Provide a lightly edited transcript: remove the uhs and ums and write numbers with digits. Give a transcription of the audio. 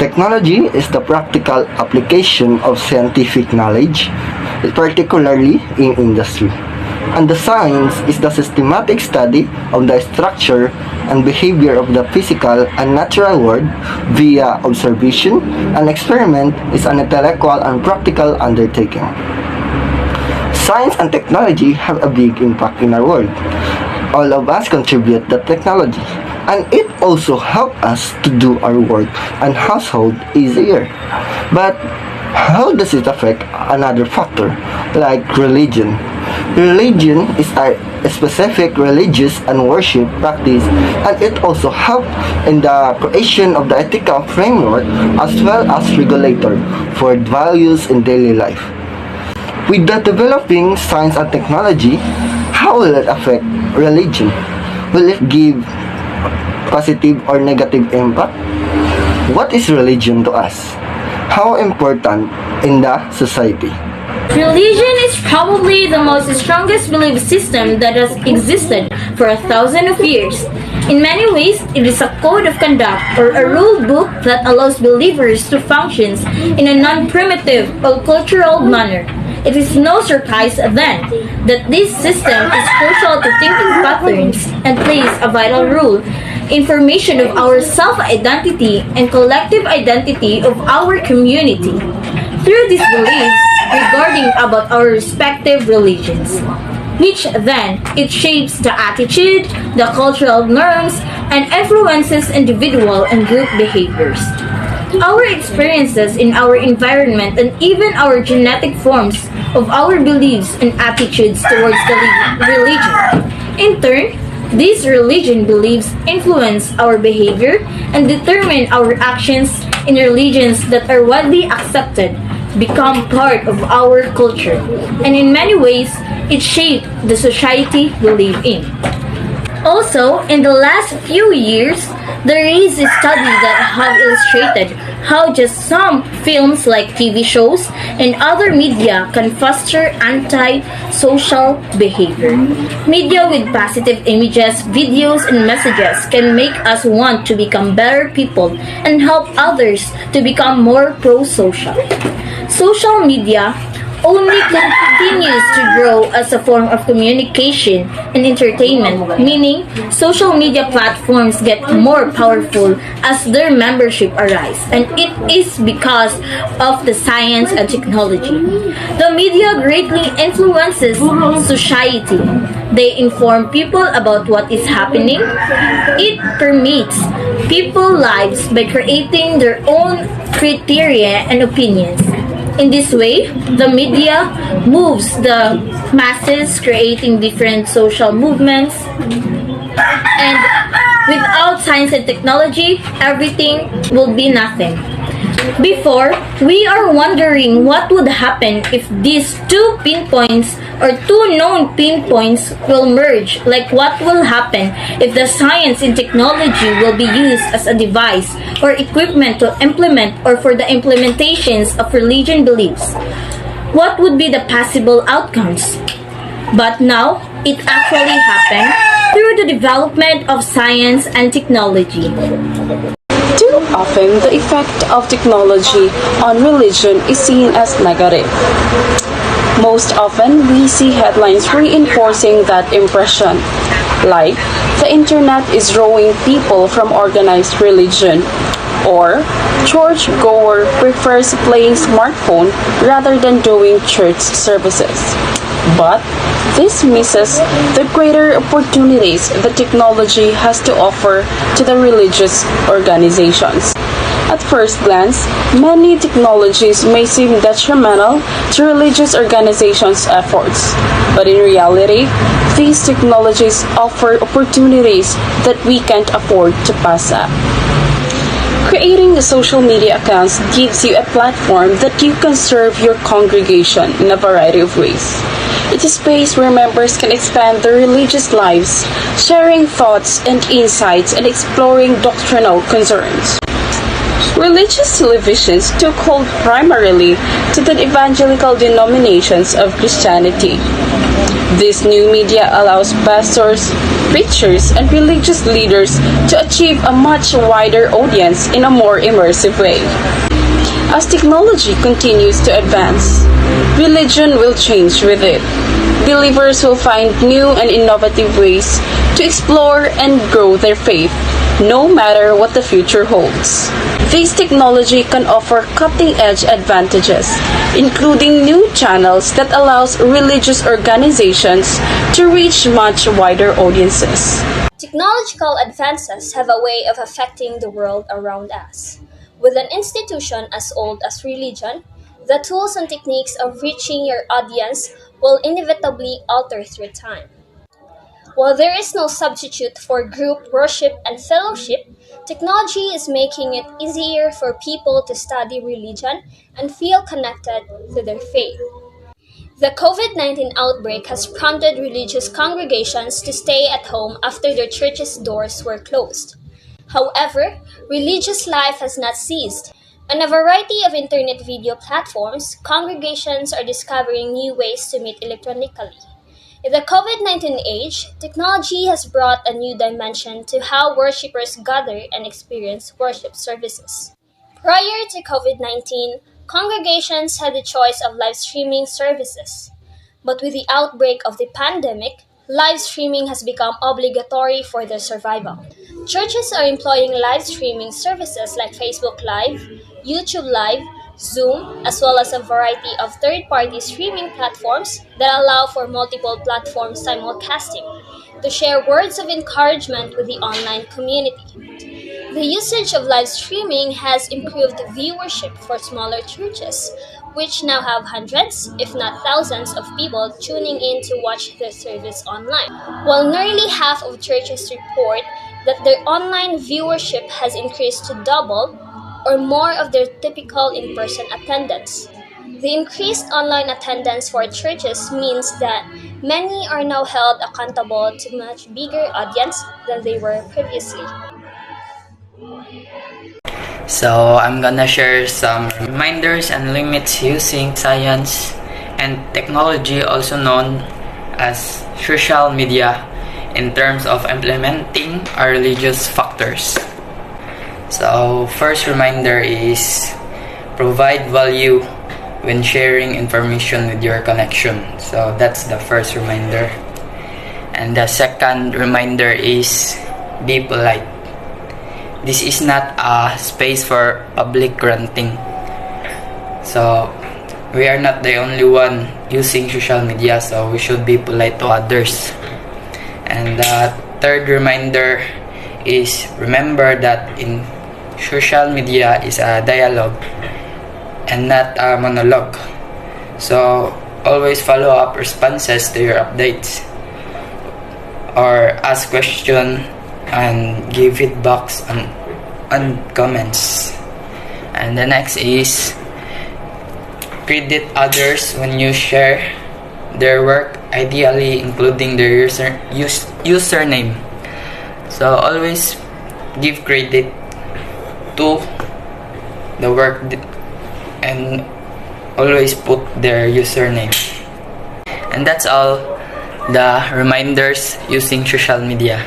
Technology is the practical application of scientific knowledge, particularly in industry. And the science is the systematic study of the structure and behavior of the physical and natural world via observation, and experiment is an intellectual and practical undertaking. Science and technology have a big impact in our world. All of us contribute to technology, and it also helps us to do our work and household easier. But how does it affect another factor, like religion? Religion is a specific religious and worship practice, and it also helps in the creation of the ethical framework as well as regulator for values in daily life. With the developing science and technology, how will it affect religion? Will it give positive or negative impact? What is religion to us? How important in the society? Religion is probably the most strongest belief system that has existed for 1,000 of years. In many ways, it is a code of conduct or a rule book that allows believers to function in a non-primitive or cultural manner. It is no surprise then that this system is crucial to thinking patterns and plays a vital role in formation of our self-identity and collective identity of our community. Through these beliefs regarding about our respective religions, which then it shapes the attitude, the cultural norms, and influences individual and group behaviors. Our experiences in our environment and even our genetic forms of our beliefs and attitudes towards the religion. In turn, these religion beliefs influence our behavior and determine our actions in religions that are widely accepted, become part of our culture, and in many ways, it shaped the society we live in. Also, in the last few years, there is a study that have illustrated how just some films like TV shows and other media can foster anti-social behavior. Media with positive images, videos, and messages can make us want to become better people and help others to become more pro-social. Social media only continues to grow as a form of communication and entertainment, meaning social media platforms get more powerful as their membership arise, and it is because of the science and technology. The media greatly influences society. They inform people about what is happening. It permeates people's lives by creating their own criteria and opinions. In this way, the media moves the masses, creating different social movements. And without science and technology, everything will be nothing. Before, we are wondering what would happen if these two pinpoints or two known pinpoints will merge, like what will happen if the science and technology will be used as a device or equipment to implement or for the implementations of religion beliefs. What would be the possible outcomes? But now, it actually happened through the development of science and technology. Too often, the effect of technology on religion is seen as negative. Most often, we see headlines reinforcing that impression, like the internet is drawing people from organized religion, or churchgoer prefers playing smartphone rather than doing church services. But this misses the greater opportunities that technology has to offer to the religious organizations. At first glance, many technologies may seem detrimental to religious organizations' efforts, but in reality, these technologies offer opportunities that we can't afford to pass up. Creating the social media accounts gives you a platform that you can serve your congregation in a variety of ways. It's a space where members can expand their religious lives, sharing thoughts and insights and exploring doctrinal concerns. Religious televisions took hold primarily to the evangelical denominations of Christianity. This new media allows pastors, preachers, and religious leaders to achieve a much wider audience in a more immersive way. As technology continues to advance, religion will change with it. Believers will find new and innovative ways to explore and grow their faith, no matter what the future holds. This technology can offer cutting-edge advantages, including new channels that allows religious organizations to reach much wider audiences. Technological advances have a way of affecting the world around us. With an institution as old as religion, the tools and techniques of reaching your audience will inevitably alter through time. While there is no substitute for group worship and fellowship, technology is making it easier for people to study religion and feel connected to their faith. The COVID-19 outbreak has prompted religious congregations to stay at home after their churches' doors were closed. However, religious life has not ceased. On a variety of internet video platforms, congregations are discovering new ways to meet electronically. In the COVID-19 age, technology has brought a new dimension to how worshippers gather and experience worship services. Prior to COVID-19, congregations had the choice of live streaming services. But with the outbreak of the pandemic, live streaming has become obligatory for their survival. Churches are employing live streaming services like Facebook Live, YouTube Live, Zoom, as well as a variety of third-party streaming platforms that allow for multiple platform simulcasting to share words of encouragement with the online community. The usage of live streaming has improved viewership for smaller churches, which now have hundreds, if not thousands, of people tuning in to watch their service online. While nearly half of churches report that their online viewership has increased to double or more of their typical in-person attendance. The increased online attendance for churches means that many are now held accountable to a much bigger audience than they were previously. So I'm gonna share some reminders and limits using science and technology, also known as social media, in terms of implementing our religious factors. So first reminder is provide value when sharing information with your connection. So that's the first reminder. And the second reminder is be polite. This is not a space for public ranting. So we are not the only one using social media, so we should be polite to others. And the third reminder is remember that in social media is a dialogue and not a monologue. So always follow up responses to your updates or ask questions and give feedbacks on comments. And the next is credit others when you share their work, ideally including their username. So always give credit to the work and always put their username. And that's all the reminders using social media.